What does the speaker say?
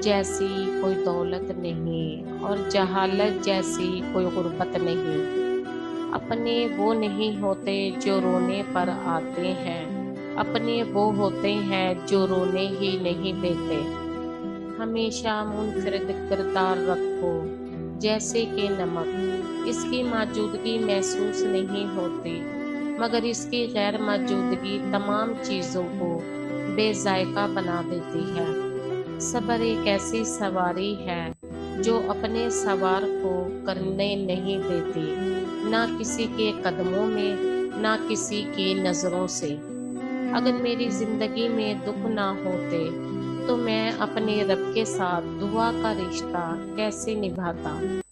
जैसी कोई दौलत नहीं और जहालत जैसी कोई गुर्बत नहीं। अपने वो नहीं होते जो रोने पर आते हैं, अपने वो होते हैं जो रोने ही नहीं देते। हमेशा मुनफरिद किरदार रखो जैसे कि नमक, इसकी मौजूदगी महसूस नहीं होती मगर इसकी गैर मौजूदगी तमाम चीज़ों को बेजायका बना देती है। सब्र एक ऐसी सवारी है जो अपने सवार को करने नहीं देती, ना किसी के कदमों में ना किसी की नजरों से। अगर मेरी जिंदगी में दुख ना होते तो मैं अपने रब के साथ दुआ का रिश्ता कैसे निभाता।